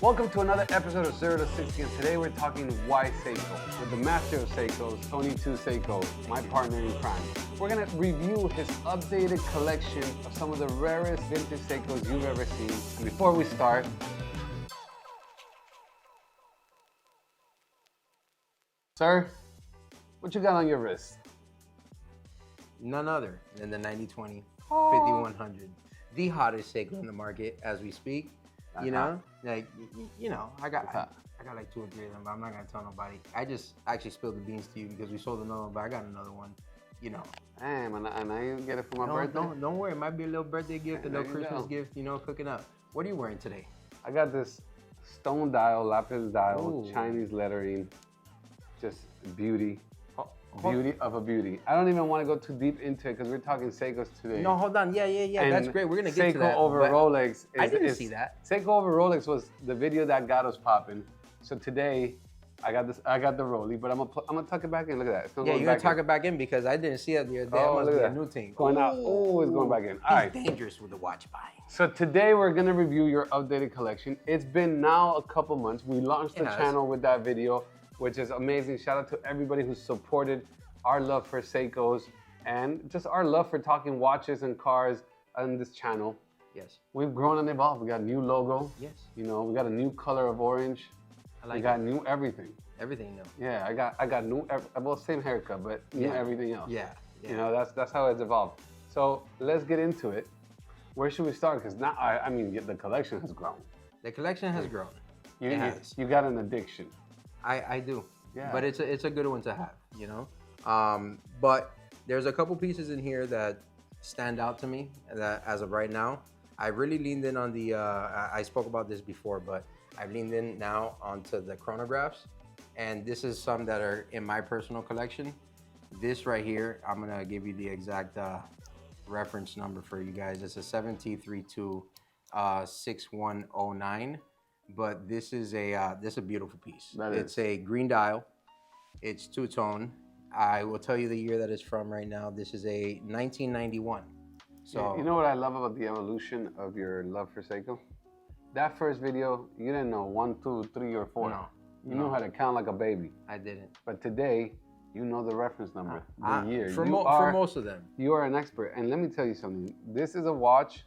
Welcome to another episode of 0 to 60, and today we're talking why Seiko with the master of Seikos, Tony 2 Seiko, my partner in crime. We're gonna review his updated collection of some of the rarest vintage Seikos you've ever seen. And before we start, sir, what you got on your wrist? None other than the 9020 5100, the hottest Seiko in the market as we speak. You know, like, I got like 2 or 3 of them, but I'm not gonna tell nobody. I just actually spilled the beans to you because we sold another one, but I got another one. Damn, and I didn't get it for my birthday. Don't worry, it might be a little birthday gift, a little Christmas gift. Cooking up. What are you wearing today? I got this stone dial, lapis dial, Ooh. Chinese lettering, just beauty. Beauty of a beauty. I don't even want to go too deep into it because we're talking Seikos today. No, hold on. Yeah. And that's great. We're gonna get to that. Seiko over Rolex. I didn't see that. Seiko over Rolex was the video that got us popping. So today, I got the Rolly, but I'm gonna tuck it back in. Look at that. It's You're gonna tuck it back in because I didn't see it the other day. Oh, It must look be at a that. new thing. Going out. Oh, it's going back in. All right. He's dangerous with the watch buying. So today we're gonna review your updated collection. It's been now a couple months. We launched the channel with that video, which is amazing. Shout out to everybody who supported our love for Seikos and just our love for talking watches and cars on this channel. Yes. We've grown and evolved. We got a new logo. Yes. We got a new color of orange. We got new everything. Everything new. Yeah, I got new, well, same haircut, but new everything else. Yeah. That's how it's evolved. So let's get into it. Where should we start? Because now, the collection has grown. The collection has grown. You got an addiction. I do. Yeah. But it's a good one to have, But there's a couple pieces in here that stand out to me that as of right now. I really leaned in on the, I spoke about this before, but I've leaned in now onto the chronographs. And this is some that are in my personal collection. This right here, I'm gonna give you the exact reference number for you guys. It's a 7T32 6109. But this is a beautiful piece. It's a green dial. It's two-tone. I will tell you the year that it's from right now. This is a 1991. So you know what I love about the evolution of your love for Seiko? That first video, you didn't know 1, 2, 3, or 4. No. You knew how to count like a baby. I didn't. But today, you know the reference number, the year. For most of them. You are an expert. And let me tell you something. This is a watch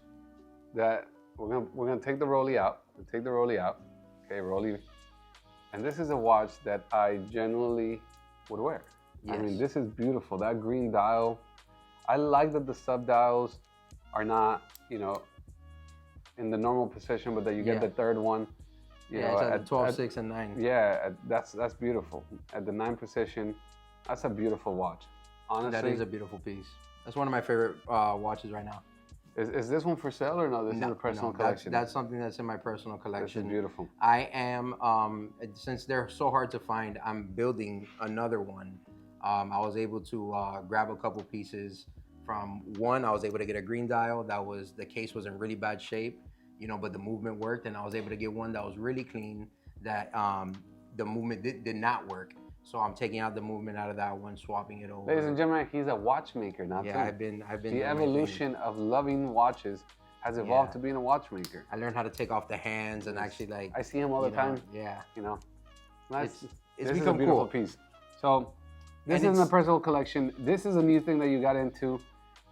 that we're gonna take the Rolly out. We'll take the Rolly out. Okay, Rolly. And this is a watch that I genuinely would wear. Yes. I mean, this is beautiful. That green dial. I like that the sub dials are not, in the normal position, but that you get the third one. It's at 12, 6, and 9. Yeah, that's beautiful. At the 9 position, that's a beautiful watch. Honestly, that is a beautiful piece. That's one of my favorite watches right now. Is this one for sale or no? This is a personal collection. That's something that's in my personal collection. This is beautiful. I am, since they're so hard to find, I'm building another one. I was able to grab a couple pieces from one. I was able to get a green dial. The case was in really bad shape, but the movement worked, and I was able to get one that was really clean. That the movement did not work. So I'm taking out the movement out of that one, swapping it over. Ladies and gentlemen, he's a watchmaker now. Yeah, I've been. The evolution of loving watches has evolved to being a watchmaker. I learned how to take off the hands and actually I see him all the time. Yeah. This It's is become a beautiful cool. piece. So this is a personal collection. This is a new thing that you got into,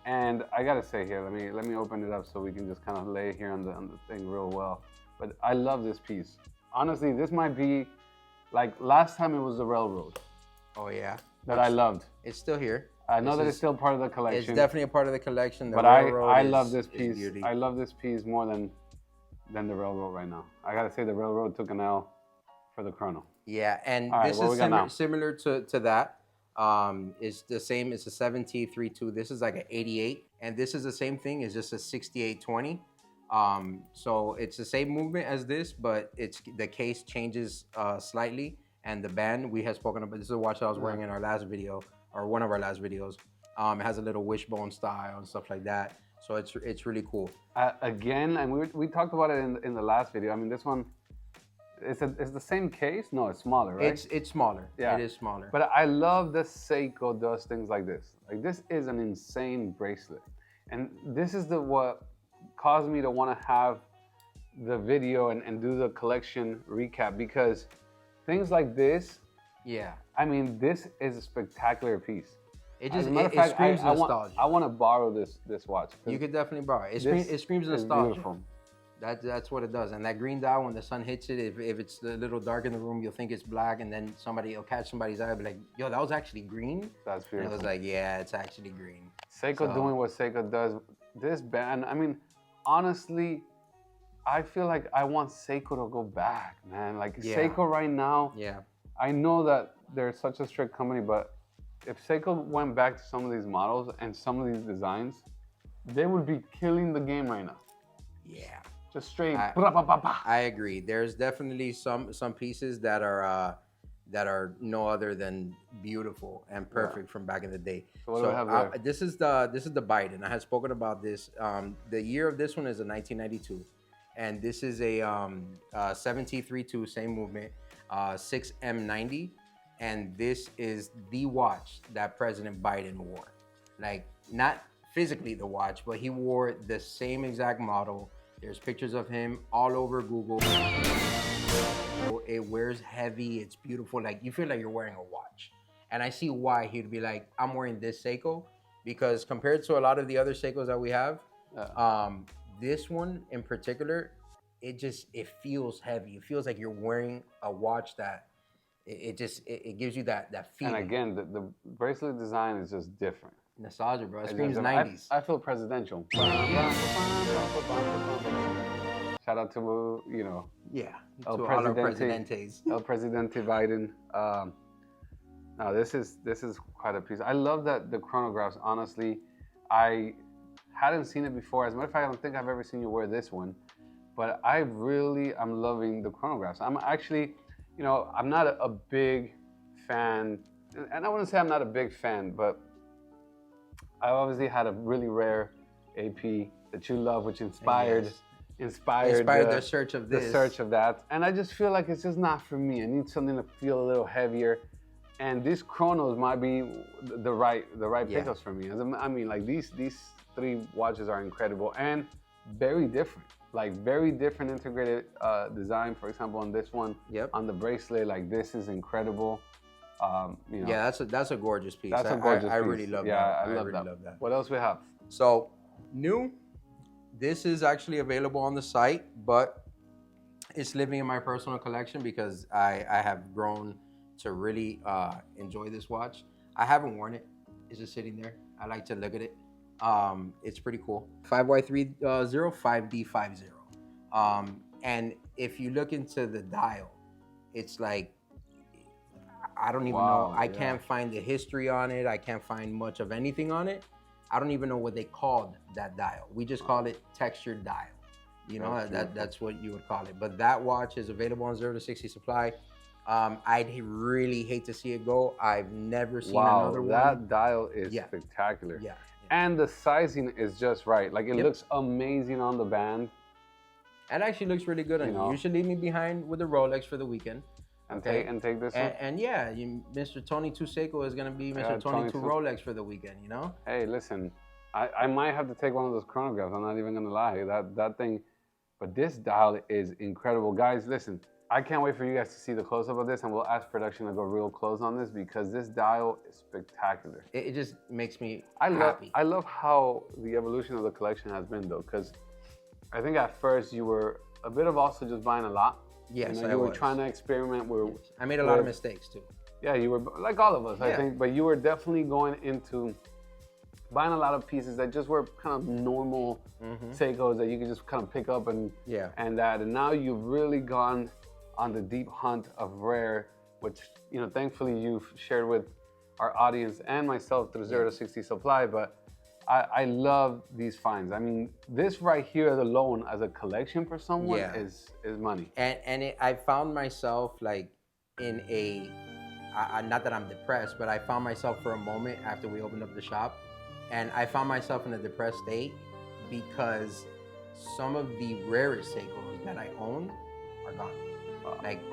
and I gotta say here, let me open it up so we can just kind of lay here on the thing real well. But I love this piece. Honestly, this might be. Like last time it was the Railroad. Oh yeah. That I loved. It's still here. I know that it's still part of the collection. It's definitely a part of the collection. But I love this piece. I love this piece more than the Railroad right now. I gotta say the Railroad took an L for the Chrono. Yeah, and right, this is similar to that. It's the same. It's a 7T32. This is like an 88, and this is the same thing. It's just a 6820. So it's the same movement as this, but the case changes slightly, and the band we have spoken about. This is a watch I was wearing in our last video, or one of our last videos. It has a little wishbone style and stuff like that. So it's really cool. Again, and we talked about it in the last video. I mean, this one, it's the same case. No, it's smaller, right? It's smaller. Yeah, it is smaller. But I love that Seiko does things like this. Like this is an insane bracelet, and this is what caused me to want to have the video and do the collection recap, because things like this, Yeah. I mean, this is a spectacular piece. It As just a matter of it fact, screams nostalgia. I want to borrow this watch. You could definitely borrow it. It screams is nostalgia. beautiful. That's what it does. And that green dial, when the sun hits it, if it's a little dark in the room, you'll think it's black, and then will catch somebody's eye and be like, yo, that was actually green? That's beautiful. And it was like, yeah, it's actually green. Seiko doing what Seiko does. This band, I mean, honestly, I feel like I want Seiko to go back, man. Like Seiko right now, I know that they're such a strict company, but if Seiko went back to some of these models and some of these designs, they would be killing the game right now. Yeah. Just straight. I agree. There's definitely some pieces that are no other than beautiful and perfect from back in the day. So what do I have there? This is the Biden. I had spoken about this. The year of this one is a 1992, and this is a 1732, same movement, 6M90, and this is the watch that President Biden wore. Like, not physically the watch, but he wore the same exact model. There's pictures of him all over Google. It wears heavy, it's beautiful. Like, you feel like you're wearing a watch. And I see why he'd be like, I'm wearing this Seiko, because compared to a lot of the other Seikos that we have, this one in particular, it feels heavy. It feels like you're wearing a watch that it gives you that feeling. And again, the bracelet design is just different. Nostalgia, bro. It screams 90s. I feel presidential. Shout out to, El Presidentes. El Presidente Biden. No, this is quite a piece. I love that the chronographs, honestly, I hadn't seen it before. As a matter of fact, I don't think I've ever seen you wear this one. But I'm loving the chronographs. I'm actually, I'm not a big fan, and I wouldn't say I'm not a big fan, but I obviously had a really rare AP that you love, which inspired the search of this. The search of that. And I just feel like it's just not for me. I need something to feel a little heavier. And these chronos might be the right pickups for me. I mean, like these three watches are incredible and very different. Like very different integrated design. For example, on this one, on the bracelet, like this is incredible. Yeah, that's a gorgeous piece. That's a gorgeous piece. I really love that. Yeah, I love that. What else we have? So, new. This is actually available on the site, but it's living in my personal collection because I have grown to really enjoy this watch. I haven't worn it. It's just sitting there. I like to look at it. It's pretty cool. 5Y30 5D50. And if you look into the dial, it's like, I don't even know. I can't find the history on it. I can't find much of anything on it. I don't even know what they called that dial. We just call it textured dial. That's what you would call it. But that watch is available on 0 to 60 supply. I'd really hate to see it go. I've never seen another one. That dial is spectacular. Yeah. And the sizing is just right. Like it looks amazing on the band. It actually looks really good on you. You should leave me behind with the Rolex for the weekend. And take this one. And Mr. Tony 2 Seiko is gonna be Mr. Tony 2 Rolex for the weekend, Hey, listen, I might have to take one of those chronographs. I'm not even gonna lie. That thing, but this dial is incredible. Guys, listen, I can't wait for you guys to see the close-up of this, and we'll ask production to go real close on this because this dial is spectacular. It just makes me happy. I love how the evolution of the collection has been, though, because I think at first you were a bit of also just buying a lot. Yes, you were trying to experiment with. Yes. I made a lot of mistakes too. Yeah, you were like all of us, I think, but you were definitely going into buying a lot of pieces that just were kind of normal Seikos that you could just kind of pick up and now you've really gone on the deep hunt of rare, which thankfully you've shared with our audience and myself through 0 to 60 supply, but. I love these finds. I mean, this right here alone as a collection for someone is money. And I found myself like in not that I'm depressed, but I found myself for a moment after we opened up the shop, and I found myself in a depressed state because some of the rarest Seikos that I own are gone.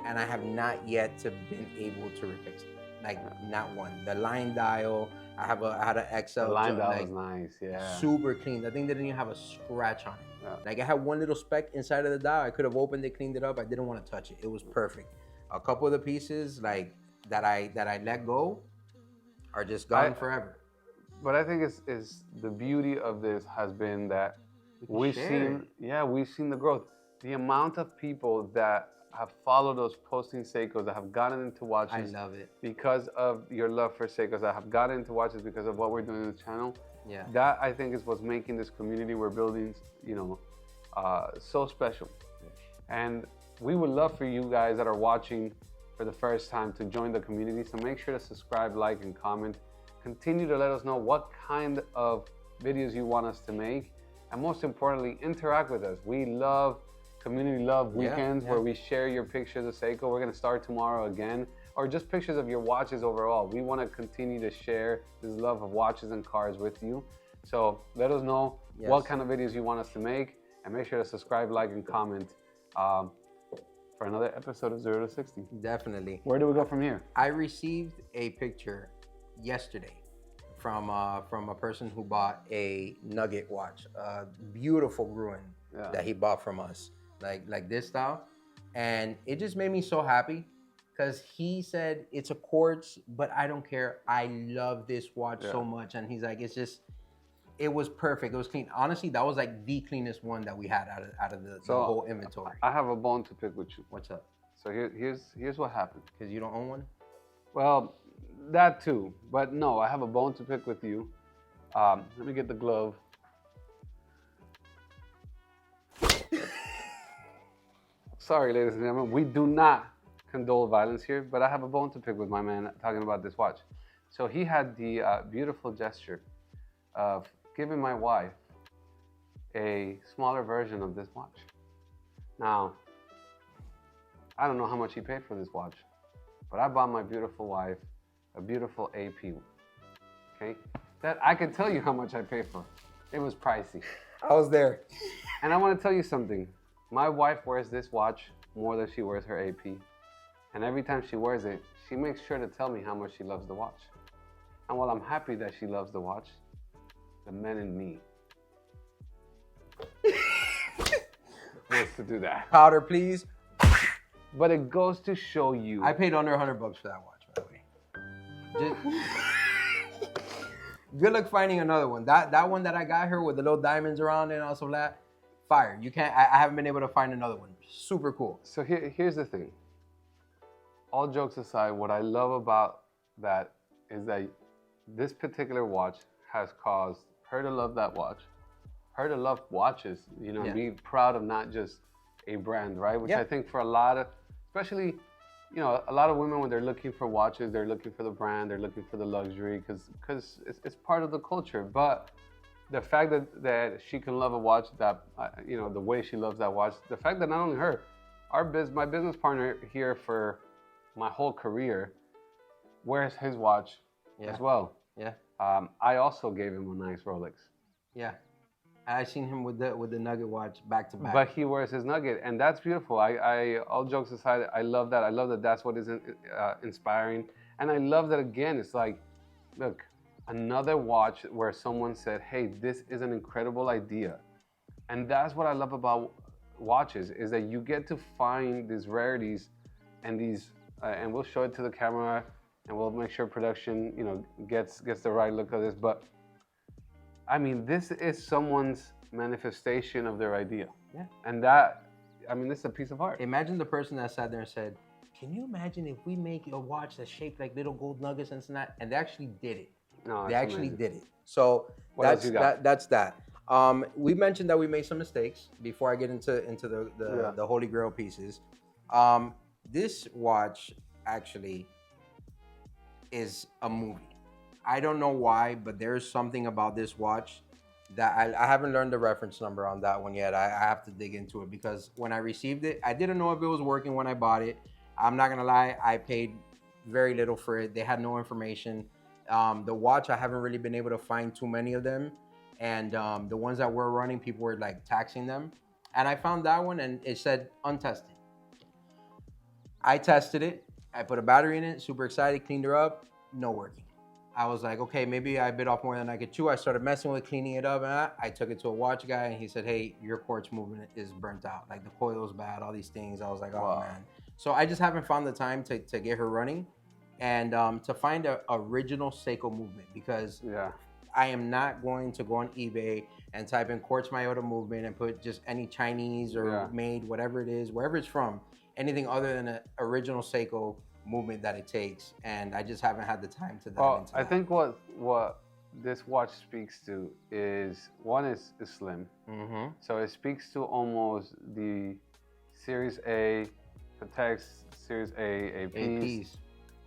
And I have not yet been able to replace them. like not one. The line dial, I had an XL. The line dial like, was nice, yeah. super clean. The thing didn't even have a scratch on it. Yeah. Like I had one little speck inside of the dial. I could have opened it, cleaned it up. I didn't want to touch it. It was perfect. A couple of the pieces like that I let go are just gone forever. But I think is the beauty of this has been that we've seen the growth. The amount of people that have followed us posting Seikos, that have gotten into watches. I love it. Because of your love for Seikos, that have gotten into watches because of what we're doing in the channel. Yeah. That I think is what's making this community we're building, so special. And we would love for you guys that are watching for the first time to join the community. So make sure to subscribe, like, and comment. Continue to let us know what kind of videos you want us to make. And most importantly, interact with us. We love community love weekends where we share your pictures of Seiko. We're going to start tomorrow again. Or just pictures of your watches overall. We want to continue to share this love of watches and cars with you. So let us know what kind of videos you want us to make. And make sure to subscribe, like, and comment for another episode of 0 to 60. Definitely. Where do we go from here? I received a picture yesterday from a person who bought a Nugget watch, a beautiful Gruen that he bought from us, like this style, and it just made me so happy because he said it's a quartz, but I don't care. I love this watch so much, and he's like, it was perfect. It was clean. Honestly, that was like the cleanest one that we had out of the whole inventory. I have a bone to pick with you. What's up? So here's what happened. Because you don't own one? Well, that too. But no, I have a bone to pick with you. Let me get the glove. Sorry, ladies and gentlemen. We do not condone violence here, but I have a bone to pick with my man talking about this watch. So he had the beautiful gesture of giving my wife a smaller version of this watch. Now, I don't know how much he paid for this watch, but I bought my beautiful wife a beautiful AP, okay? That I can tell you how much I paid for. It was pricey. I was there. And I want to tell you something. My wife wears this watch more than she wears her AP. And every time she wears it, she makes sure to tell me how much she loves the watch. And while I'm happy that she loves the watch, the man in me wants to do that. Powder, please. But it goes to show you. I paid under $100 for that watch, by the way. Just, good luck finding another one. That one that I got here with the little diamonds around it and also that, fire. You can't. I haven't been able to find another one. Super cool. So here's the thing. All jokes aside, what I love about that is that this particular watch has caused her to love that watch, her to love watches, be proud of not just a brand, right? Which I think for a lot of, especially, a lot of women, when they're looking for watches, they're looking for the brand, they're looking for the luxury, because it's part of the culture. But the fact that she can love a watch that, the way she loves that watch, the fact that not only her, my business partner here for my whole career wears his watch as well. Yeah. I also gave him a nice Rolex. Yeah. I seen him with the Nugget watch back to back. But he wears his Nugget, and that's beautiful. I all jokes aside, I love that. I love that that's what is inspiring. And I love that, again, it's like, look, another watch where someone said, hey, this is an incredible idea. And that's what I love about watches, is that you get to find these rarities and these, and we'll show it to the camera, and we'll make sure production, gets the right look of this. But I mean, this is someone's manifestation of their idea. Yeah. And that, this is a piece of art. Imagine the person that sat there and said, can you imagine if we make a watch that's shaped like little gold nuggets and that? And they actually did it. No, they actually did it. So that's that. We mentioned that we made some mistakes before I get into the Holy Grail pieces. This watch actually is a movie. I don't know why, but there's something about this watch that I haven't learned the reference number on that one yet. I have to dig into it, because when I received it, I didn't know if it was working when I bought it. I'm not gonna lie, I paid very little for it. They had no information. The watch, I haven't really been able to find too many of them. And the ones that were running, people were like taxing them. And I found that one and it said untested. I tested it. I put a battery in it, super excited, cleaned her up, no working. I was like, okay, maybe I bit off more than I could chew. I started messing with it, cleaning it up, and I took it to a watch guy, and he said, hey, your quartz movement is burnt out. Like the coil's bad, all these things. I was like, oh man. So I just haven't found the time to get her running and to find a original Seiko movement, because I am not going to go on eBay and type in quartz myota movement and put just any Chinese or made, whatever it is, wherever it's from, anything other than an original Seiko movement that it takes, and I just haven't had the time to dive into that. I think what this watch speaks to is, one is slim, so it speaks to almost the Series A, Patek Series A, APs,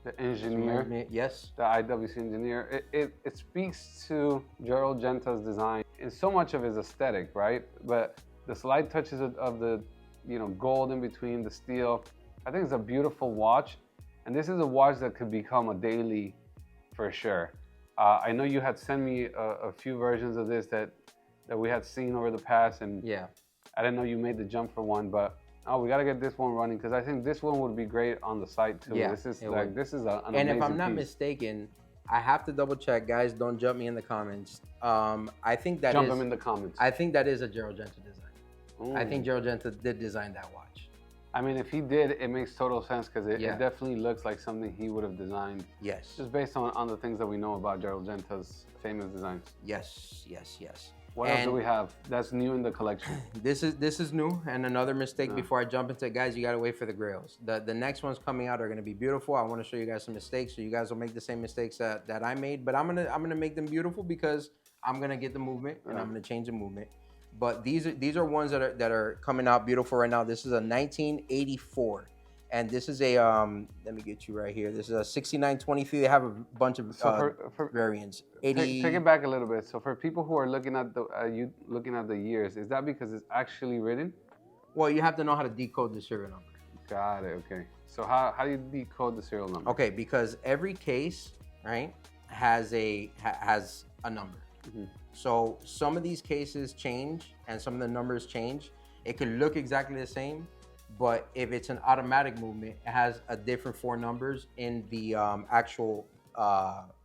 the engineer, the IWC engineer. It speaks to Gerald Genta's design in so much of his aesthetic, right? But the slight touches of the gold in between, the steel. I think it's a beautiful watch. And this is a watch that could become a daily for sure. I know you had sent me a few versions of this that we had seen over the past, and I didn't know you made the jump for one, but we gotta get this one running, because I think this one would be great on the site too. This is an amazing and if I'm not mistaken, I have to double check, guys. Don't jump me in the comments. I think that them in the comments. I think that is a Gerald Genta design. I think Gerald Genta did design that watch. I mean, if he did, it makes total sense, because it definitely looks like something he would have designed. Yes. Just based on the things that we know about Gerald Genta's famous designs. Yes. What else do we have that's new in the collection? This is new, and another mistake before I jump into it, guys, you gotta wait for the Grails. The next ones coming out are gonna be beautiful. I wanna show you guys some mistakes, so you guys will make the same mistakes that I made, but I'm gonna make them beautiful, because I'm gonna get the movement and I'm gonna change the movement. But these are ones that are coming out beautiful right now. This is a 1984, and this is a let me get you right here. This is a 6923. They have a bunch of variants. 80. Take it back a little bit. So for people who are looking at the years, is that because it's actually written? Well, you have to know how to decode the serial number. Got it. Okay. So how do you decode the serial number? Okay, because every case, right, has a number. So some of these cases change and some of the numbers change. It could look exactly the same, but if it's an automatic movement, it has a different 4 numbers in the actual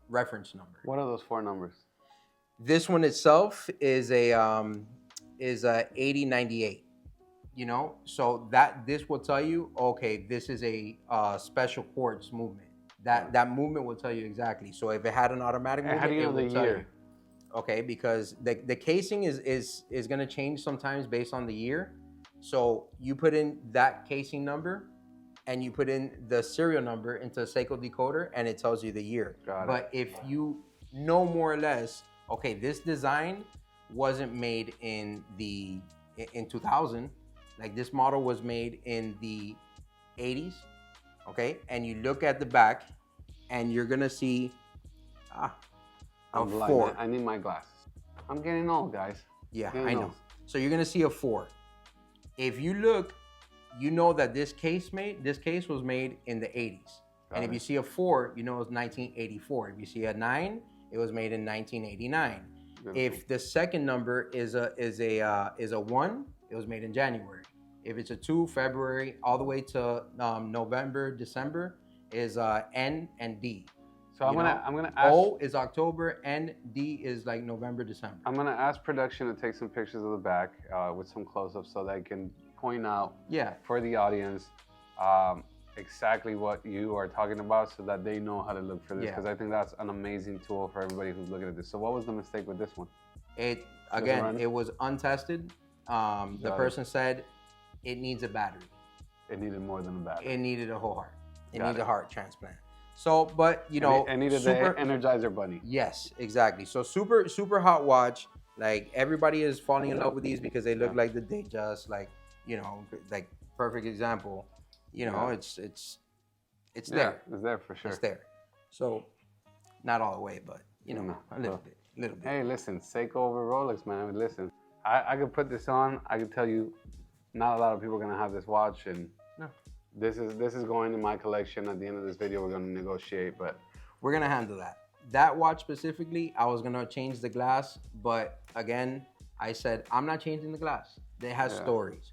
reference number. What are those 4 numbers? This one itself is a 8098. So this will tell you, okay, this is a special quartz movement. That movement will tell you exactly. So if it had an automatic movement, how do you know the year? Okay, because the casing is going to change sometimes based on the year. So you put in that casing number and you put in the serial number into a Seiko decoder, and it tells you the year. But if you know more or less, okay, this design wasn't made in 2000, like this model was made in the 80s, okay? And you look at the back and you're going to see I'm blind, 4. I need my glasses. I'm getting old, guys. Yeah, I know. So you're gonna see a 4. If you look, you know that this case was made in the 80s. And if you see a 4, you know it's 1984. If you see a 9, it was made in 1989. If the second number is a 1, it was made in January. If it's a 2, February, all the way to November, December is N and D. So I'm gonna ask. O is October, and D is like November, December. I'm gonna ask production to take some pictures of the back with some close-ups, so they can point out for the audience exactly what you are talking about, so that they know how to look for this. Because I think that's an amazing tool for everybody who's looking at this. So what was the mistake with this one? It was untested. The person said it needs a battery. It needed more than a battery. It needed a whole heart. It needed a heart transplant. So, but I needed the Energizer Bunny. Yes, exactly. So super hot watch. Like everybody is falling in love with these because they look like the Datejust, like like perfect example. It's there. It's there for sure. It's there. So, not all the way, but a little bit. Hey, listen, Seiko over Rolex, man. Listen, I could put this on. I could tell you, not a lot of people are gonna have this watch, and this is going in my collection. At the end of this video, we're gonna negotiate, but we're gonna handle that. That watch specifically, I was gonna change the glass, but again, I said I'm not changing the glass. It has stories.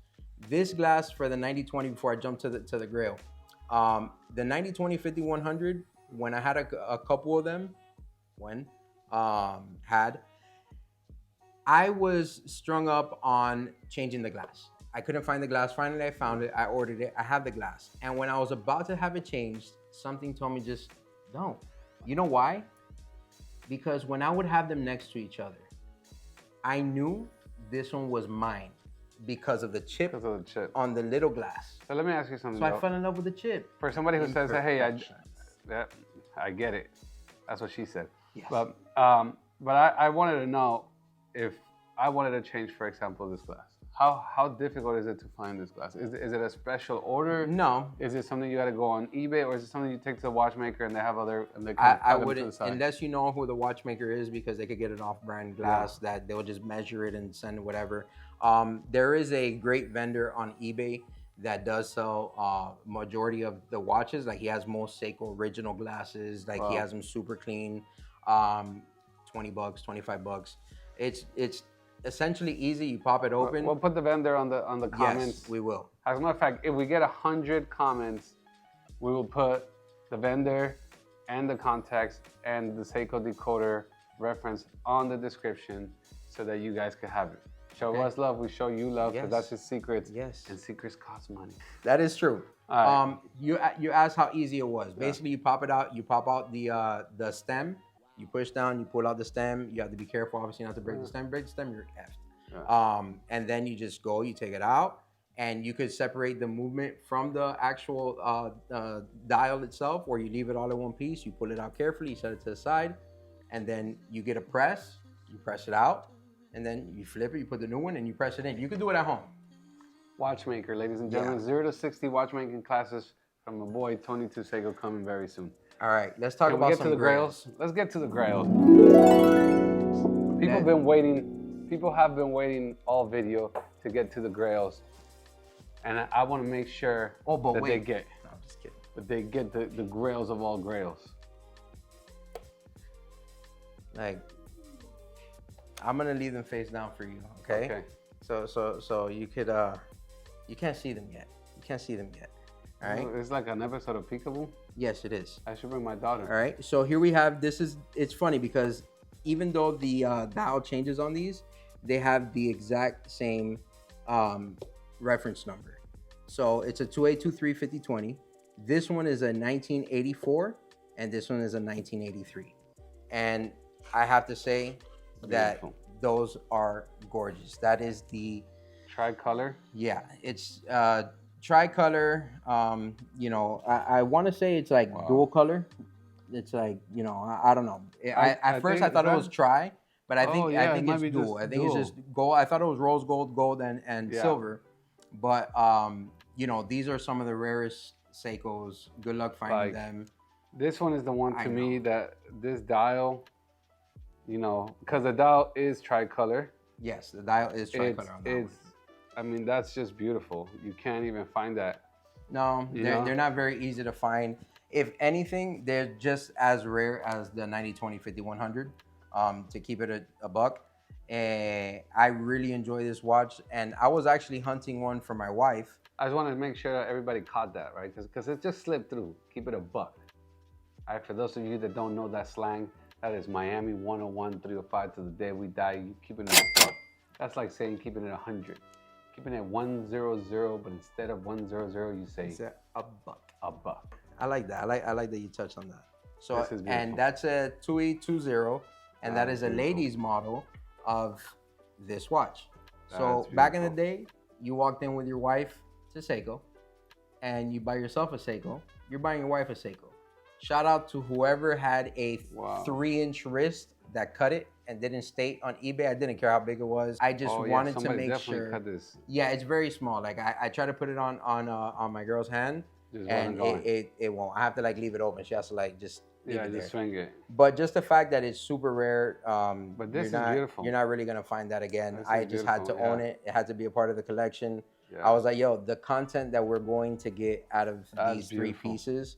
This glass for the 9020, before I jump to the Grail, The 90, 20, 50, 100, when I had a couple of them, I was strung up on changing the glass. I couldn't find the glass. Finally, I found it. I ordered it. I have the glass. And when I was about to have it changed, something told me just don't. You know why? Because when I would have them next to each other, I knew this one was mine because of the chip on the little glass. So let me ask you something. So I fell in love with the chip. For somebody who says, hey, I get it. That's what she said. Yes. But I wanted to know if I wanted to change, for example, this glass. How difficult is it to find this glass? Is it a special order? No. Is it something you got to go on eBay, or is it something you take to the watchmaker and they have other? And they I wouldn't, unless you know who the watchmaker is, because they could get an off-brand glass that they'll just measure it and send whatever. There is a great vendor on eBay that does sell majority of the watches. Like he has most Seiko original glasses. Like he has them super clean. $20, $25. It's essentially easy. You pop it open. We'll put the vendor on the comments. Yes, we will. As a matter of fact, if we get 100 comments, we will put the vendor and the contacts and the Seiko decoder reference on the description so that you guys can have it. Show us love, we show you love, because that's his secrets. Yes. And secrets cost money. That is true. Right. You asked how easy it was. Basically, you pop it out. You pop out the stem. You push down. You pull out the stem. You have to be careful, obviously, not to break the stem. Break the stem, you're effed. Yeah. And then you just go. You take it out, and you could separate the movement from the actual dial itself, or you leave it all in one piece. You pull it out carefully. You set it to the side, and then you get a press. You press it out. And then you flip it, you put the new one, and you press it in. You can do it at home. Watchmaker, ladies and gentlemen. 0 to 60 watchmaking classes from my boy Tony to Seiko coming very soon. All right, let's talk about some Grails. Let's get to the Grails. People have been waiting all video to get to the Grails, and I want to make sure they get. No, I'm just kidding. That they get the Grails of all Grails. Like, I'm gonna leave them face down for you, okay? Okay. So you could you can't see them yet. You can't see them yet. All right. It's like an episode of Peekaboo. Yes, it is. I should bring my daughter. All right. So here we have. It's funny because even though the dial changes on these, they have the exact same reference number. So it's a 28235020. This one is a 1984, and this one is a 1983. And I have to say that those are gorgeous. That is the tricolor. Yeah, it's tricolor. You know, I want to say it's like dual color. It's like, you know, I don't know. At first I thought it was tri, but I think it's dual. I think it's just gold. I thought it was rose gold, and silver. But you know, these are some of the rarest Seikos. Good luck finding them. This one is the one to me that this dial, you know, because the dial is tricolor. Yes, the dial is tricolor. I mean, that's just beautiful. You can't even find that. No, they're not very easy to find. If anything, they're just as rare as the 90, 20, 50, 100, to keep it a buck. And I really enjoy this watch. And I was actually hunting one for my wife. I just wanted to make sure that everybody caught that, right? Because it just slipped through. Keep it a buck. All right, for those of you that don't know that slang, that is Miami 101, 305 to the day we die. You keeping it a buck. That's like saying keeping it 100. Keeping it 100, but instead of 100, you say a buck. A buck. I like that. I like that you touched on that. So, and that's a 2820, and that is a ladies model of this watch. So back in the day, you walked in with your wife to Seiko, and you buy yourself a Seiko. You're buying your wife a Seiko. Shout out to whoever had a 3-inch wrist that cut it and didn't state on eBay. I didn't care how big it was. I just wanted to make sure. Cut this. Yeah, it's very small. Like I try to put it on my girl's hand, and it won't. I have to like leave it open. She has to like just leave it there. Just swing it. But just the fact that it's super rare. But this is beautiful. You're not really gonna find that again. I just had to own it. It had to be a part of the collection. Yeah. I was like, yo, the content that we're going to get out of these three pieces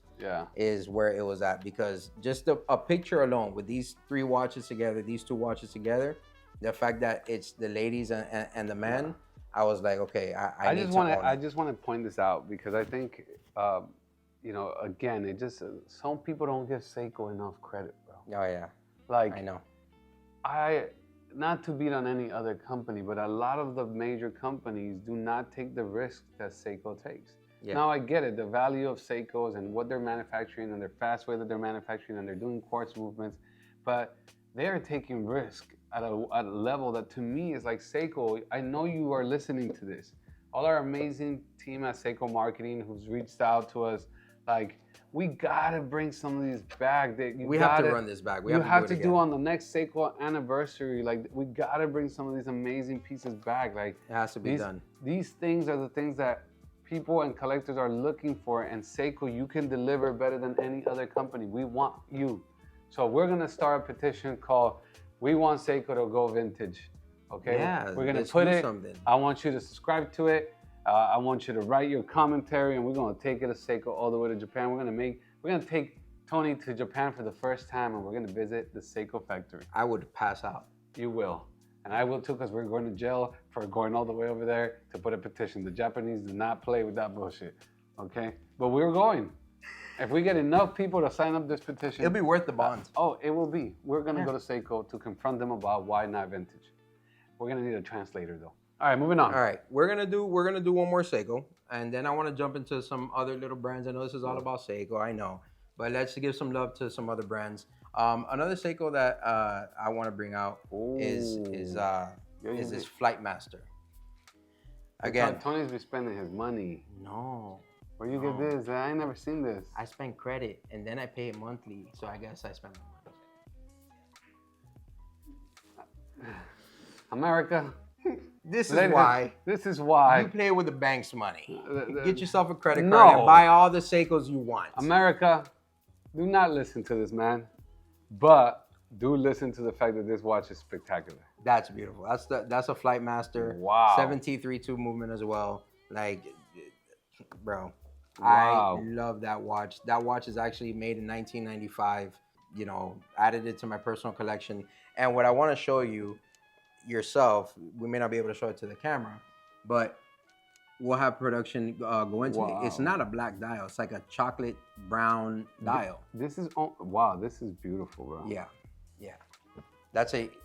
is where it was at. Because just a picture alone with these 3 watches together, these 2 watches together, the fact that it's the ladies and the men, I was like, okay, I just want to point this out because I think, you know, again, it just some people don't give Seiko enough credit, bro. Oh yeah, Like I know. Not to beat on any other company, but a lot of the major companies do not take the risk that Seiko takes. Yeah. Now I get it, the value of Seikos and what they're manufacturing and their fast way that they're manufacturing and they're doing quartz movements, but they are taking risk at a level that to me is like, Seiko, I know you are listening to this. All our amazing team at Seiko Marketing who's reached out to us, like, we gotta bring some of these back. We have to run this back. You have to do on the next Seiko anniversary. Like, we gotta bring some of these amazing pieces back. Like, it has to be done. These things are the things that people and collectors are looking for, and Seiko, you can deliver better than any other company. We want you. So we're gonna start a petition called "We Want Seiko to Go Vintage." Okay, yeah, we're gonna put it. I want you to subscribe to it. I want you to write your commentary, and we're gonna take it to Seiko all the way to Japan. We're gonna take Tony to Japan for the first time, and we're gonna visit the Seiko factory. I would pass out. You will, and I will too, because we're going to jail for going all the way over there to put a petition. The Japanese do not play with that bullshit. Okay, but we're going. If we get enough people to sign up this petition, it'll be worth the bond. Oh, it will be. We're gonna go to Seiko to confront them about why not vintage. We're gonna need a translator though. All right, moving on. All right, we're gonna do one more Seiko, and then I want to jump into some other little brands. I know this is all about Seiko, I know, but let's give some love to some other brands. Another Seiko that I want to bring out is this Flightmaster. Again, Tony's been spending his money. No. Where you get this? I ain't never seen this. I spend credit and then I pay it monthly, so I guess I spend my money. America. This is why. This is why. You play with the bank's money. Get yourself a credit card and buy all the Seikos you want. America, do not listen to this man, but do listen to the fact that this watch is spectacular. That's beautiful. That's a Flightmaster. Wow. 7T32 movement as well. Like, bro, wow. I love that watch. That watch is actually made in 1995. You know, added it to my personal collection. And what I want to show you yourself, we may not be able to show it to the camera, but we'll have production go into it. It's not a black dial. It's like a chocolate brown dial. This is, wow, this is beautiful, bro. Yeah, yeah.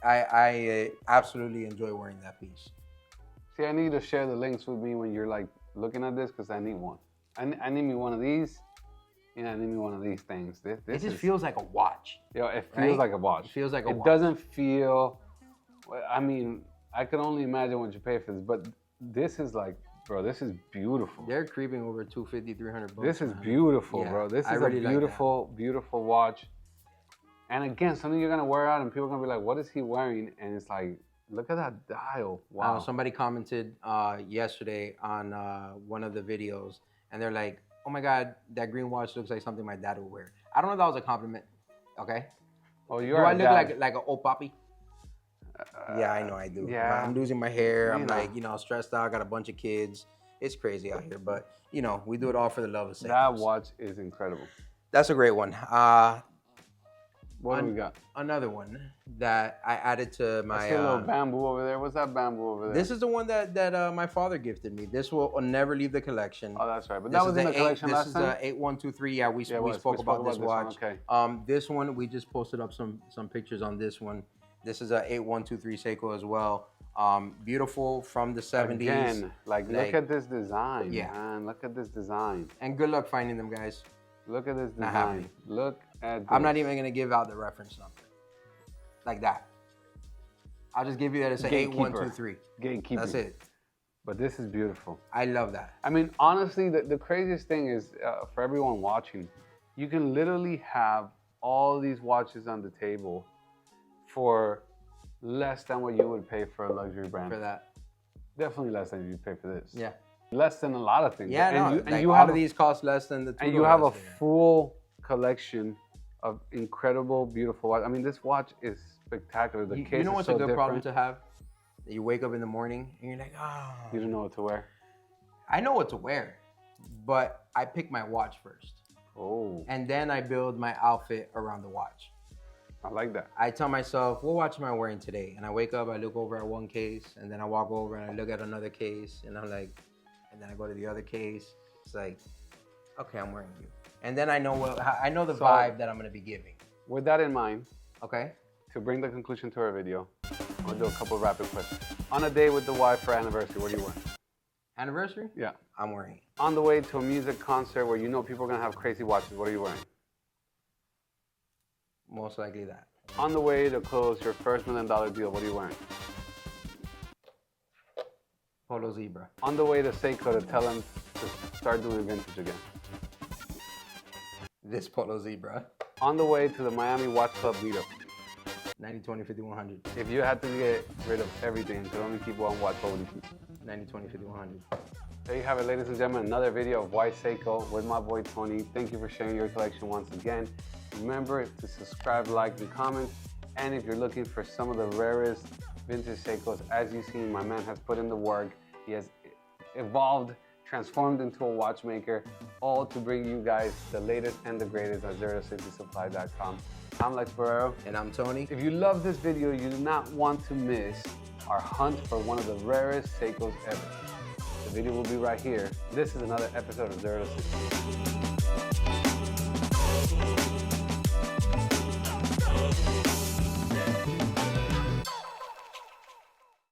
I absolutely enjoy wearing that piece. See, I need you to share the links with me when you're like looking at this, because I need one. I need me one of these. I need me one of these things. This it just feels like a watch. Yo, it feels like a watch. It feels like a watch. It doesn't feel, I mean, I can only imagine what you pay for this, but this is like, bro, this is beautiful. They're creeping over 250, 300 bucks. This is beautiful, bro. This is really a beautiful, beautiful watch. And again, something you're gonna wear out and people are gonna be like, what is he wearing? And it's like, look at that dial. Wow. Somebody commented yesterday on one of the videos, and they're like, oh my God, that green watch looks like something my dad would wear. I don't know if that was a compliment, okay? Oh, do I look like an old poppy? Yeah, I know I do. Yeah. I'm losing my hair. I'm like, stressed out. I got a bunch of kids. It's crazy out here, but we do it all for the love of Seiko. That watch is incredible. That's a great one. What do we got? Another one that I added to my. I see a little bamboo over there. What's that bamboo over there? This is the one that my father gifted me. This will never leave the collection. Oh, that's right. But that was in the collection last time? This is 8123. Yeah, we spoke about this watch. Okay. This one, we just posted up some pictures on this one. This is a 8123 Seiko as well. Beautiful from the 70s. Again, look at this design, man. Look at this design. And good luck finding them, guys. Look at this design. Look at this. I'm not even going to give out the reference number. Like that. I'll just give you that. It's an 8123. Gatekeeper. That's it. But this is beautiful. I love that. I mean, honestly, the craziest thing is, for everyone watching, you can literally have all these watches on the table for less than what you would pay for a luxury brand. For that. Definitely less than you pay for this. Yeah. Less than a lot of things. Yeah, and you have these cost less than the. And you have a full collection of incredible, beautiful watches. I mean, this watch is spectacular. The case is so different. You know what's a good problem to have? You wake up in the morning and you're like, you don't know what to wear. I know what to wear, but I pick my watch first. Oh. And then I build my outfit around the watch. I like that. I tell myself, what watch am I wearing today? And I wake up, I look over at one case, and then I walk over and I look at another case, and I'm like, and then I go to the other case. It's like, okay, I'm wearing you. And then I know the vibe that I'm gonna be giving. With that in mind, okay, to bring the conclusion to our video, I'm gonna do a couple of rapid questions. On a date with the wife for anniversary, what are you wearing? Anniversary? Yeah. I'm wearing it. On the way to a music concert where you know people are gonna have crazy watches, what are you wearing? Most likely that. On the way to close your first $1 million deal, what are you wearing? Polo Zebra. On the way to Seiko to tell them to start doing vintage again. This Polo Zebra. On the way to the Miami Watch Club meetup. 90, 20, 50, 100. If you had to get rid of everything and could only keep one watch, what would you keep? 90, 20, 50, 100. There you have it, ladies and gentlemen, another video of Why Seiko with my boy Tony. Thank you for sharing your collection once again. Remember to subscribe, like, and comment. And if you're looking for some of the rarest vintage Seikos, as you've seen, my man has put in the work. He has evolved, transformed into a watchmaker, all to bring you guys the latest and the greatest at ZeroToSafetySupply.com. I'm Lex Barrero. And I'm Tony. If you love this video, you do not want to miss our hunt for one of the rarest Seikos ever. The video will be right here. This is another episode of Zero to 60.